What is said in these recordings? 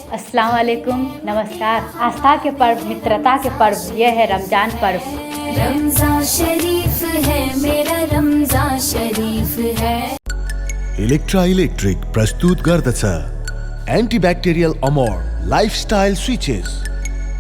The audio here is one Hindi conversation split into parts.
अस्सलाम वालेकुम, नमस्कार। आस्था के पर्व, मित्रता के पर्व, यह है रमजान पर्व। रमजान शरीफ है मेरा, रमजान शरीफ है। इलेक्ट्रा इलेक्ट्रिक प्रस्तुत गर्दछ एन्टिब्याक्टेरियल अमोर लाइफस्टाइल स्विचेस।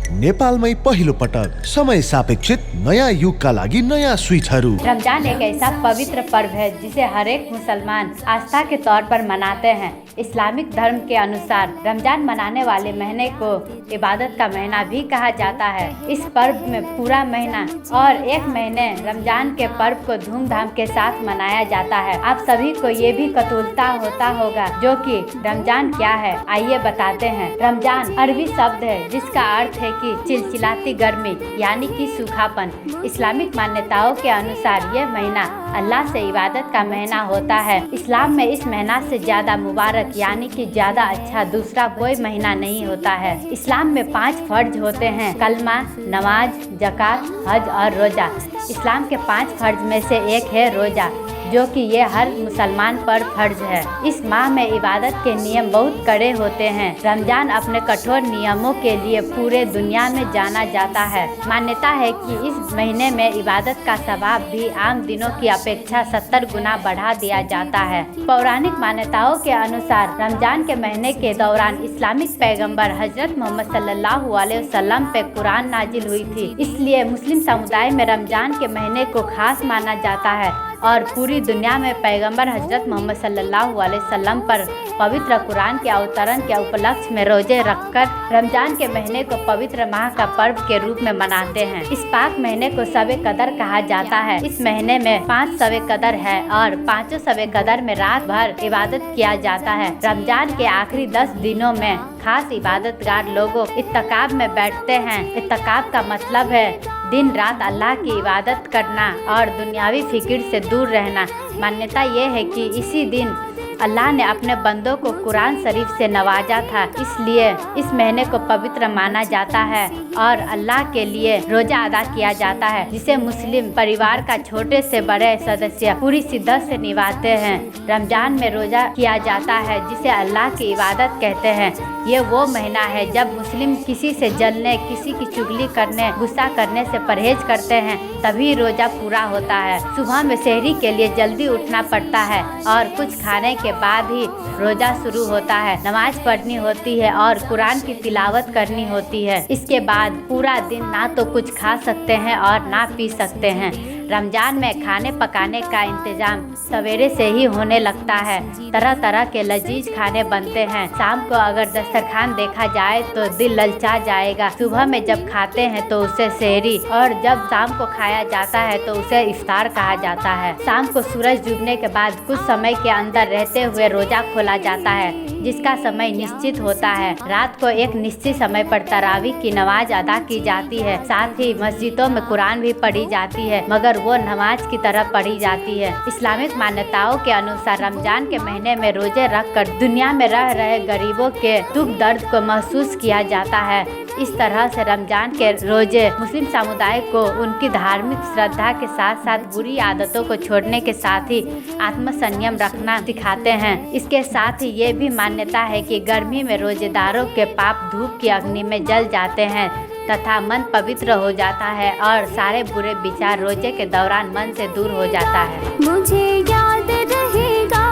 नेपालमै पहिलो पटक समय सापेक्षित नयाँ युगका लागि नयाँ स्विचहरू। रमजान एक ऐसा पवित्र पर्व है जिसे हर एक मुसलमान आस्था के तौर पर मनाते हैं। इस्लामिक धर्म के अनुसार रमजान मनाने वाले महीने को इबादत का महीना भी कहा जाता है। इस पर्व में पूरा महीना और एक महीने रमजान के पर्व को धूमधाम के साथ मनाया जाता है। आप सभी को ये भी कतूलता होता होगा जो कि रमजान क्या है, आइए बताते हैं। रमजान अरबी शब्द है जिसका अर्थ है कि चिलचिलाती गर्मी यानी कि सूखापन। इस्लामिक मान्यताओं के अनुसार यह महीना अल्लाह से इबादत का महीना होता है। इस्लाम में इस महीना से ज्यादा मुबारक यानी कि ज्यादा अच्छा दूसरा कोई महीना नहीं होता है। इस्लाम में 5 फर्ज होते हैं: कलमा, नमाज, ज़कात, हज और रोजा। इस्लाम के 5 फर्ज में से एक है रोजा, जो कि ये हर मुसलमान पर फर्ज है। इस माह में इबादत के नियम बहुत कड़े होते हैं। रमजान अपने कठोर नियमों के लिए पूरे दुनिया में जाना जाता है। मान्यता है कि इस महीने में इबादत का सवाब भी आम दिनों की अपेक्षा 70 गुना बढ़ा दिया जाता है। पौराणिक मान्यताओं के अनुसार रमजान के महीने के दौरान इस्लामिक पैगंबर हजरत मोहम्मद सल्लल्लाहु अलैहि वसल्लम पे कुरान नाजिल हुई थी। इसलिए मुस्लिम समुदाय में रमजान के महीने को खास माना जाता है और पूरी दुनिया में पैगंबर हजरत मोहम्मद सल्लल्लाहु अलैहि वसल्लम पर पवित्र कुरान के अवतरण के उपलक्ष्य में रोजे रखकर रमजान के महीने को पवित्र माह का पर्व के रूप में मनाते हैं। इस पाक महीने को शब-ए कदर कहा जाता है। इस महीने में 5 शब-ए कदर है और 5 शब-ए कदर में रात भर इबादत किया जाता है। रमजान के आखिरी 10 दिनों में खास इबादतगार लोगों इत्तिकाफ में बैठते हैं। इत्तिकाफ का मतलब है दिन रात अल्लाह की इबादत करना और दुनियावी फिक्र से दूर रहना। मान्यता ये है कि इसी दिन अल्लाह ने अपने बंदों को कुरान शरीफ से नवाजा था, इसलिए इस महीने को पवित्र माना जाता है और अल्लाह के लिए रोजा अदा किया जाता है, जिसे मुस्लिम परिवार का छोटे से बड़े सदस्य पूरी शिद्दत से निभाते हैं। रमजान में रोजा किया जाता है जिसे अल्लाह की इबादत कहते हैं। ये वो महीना है जब मुस्लिम किसी से जलने, किसी की चुगली करने, गुस्सा करने से परहेज करते हैं, तभी रोजा पूरा होता है। सुबह में सहरी के लिए जल्दी उठना पड़ता है और कुछ खाने के बाद ही रोजा शुरू होता है। नमाज पढ़नी होती है और कुरान की तिलावत करनी होती है। इसके बाद पूरा दिन ना तो कुछ खा सकते हैं और ना पी सकते हैं। रमजान में खाने पकाने का इंतजाम सवेरे से ही होने लगता है। तरह तरह के लजीज खाने बनते हैं। शाम को अगर दस्तरखान देखा जाए तो दिल ललचा जाएगा। सुबह में जब खाते हैं तो उसे सहरी और जब शाम को खाया जाता है तो उसे इफ्तार कहा जाता है। शाम को सूरज डूबने के बाद कुछ समय के अंदर रहते हुए रोजा खोला जाता है, जिसका समय निश्चित होता है। रात को एक निश्चित समय पर तरावीह की नमाज अदा की जाती है। साथ ही मस्जिदों में कुरान भी पढ़ी जाती है, मगर वो नमाज की तरह पढ़ी जाती है। इस्लामिक मान्यताओं के अनुसार रमजान के महीने में रोजे रखकर दुनिया में रह रहे गरीबों के दुख दर्द को महसूस किया जाता है। इस तरह से रमजान के रोजे मुस्लिम समुदाय को उनकी धार्मिक श्रद्धा के साथ साथ बुरी आदतों को छोड़ने के साथ ही आत्मसंयम रखना सिखाते हैं। इसके साथ ही ये भी मान्यता है कि गर्मी में रोजेदारों के पाप धूप की अग्नि में जल जाते हैं तथा मन पवित्र हो जाता है और सारे बुरे विचार रोजे के दौरान मन से दूर हो जाता है। मुझे याद रहेगा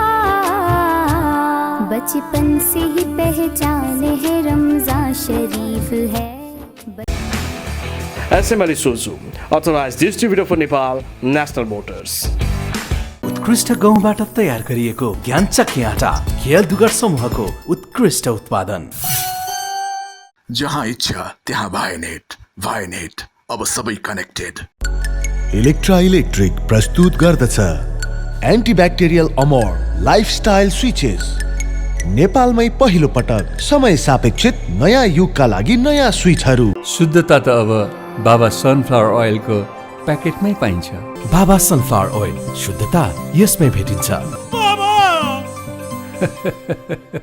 बचपन से ही पहचान है, रमजान शरीफ है। SML Isuzu, authorized distributor for Nepal, National Motors. उत्कृष्ट गहुँबाट तयार गरिएको ज्ञानचक्की आटा, खेल दुगर समूहको उत्कृष्ट उत्पादन। जहाँ इच्छा त्यहाँ भाइनेट अब सबै कनेक्टेड। इलेक्ट्रा इलेक्ट्रिक प्रस्तुत गर्दछ एन्टिब्याक्टेरियल अमोर लाइफस्टाइल स्विचेस। नेपालमै पहिलो पटक समय सापेक्षित नयाँ युगका लागि नयाँ स्विचहरू। शुद्धता त अब बाबा सनफ्लावर ओइलको प्याकेटमै पाइन्छ। बाबा सनफ्लावर ओइल, शुद्धता यसमै भेटिन्छ।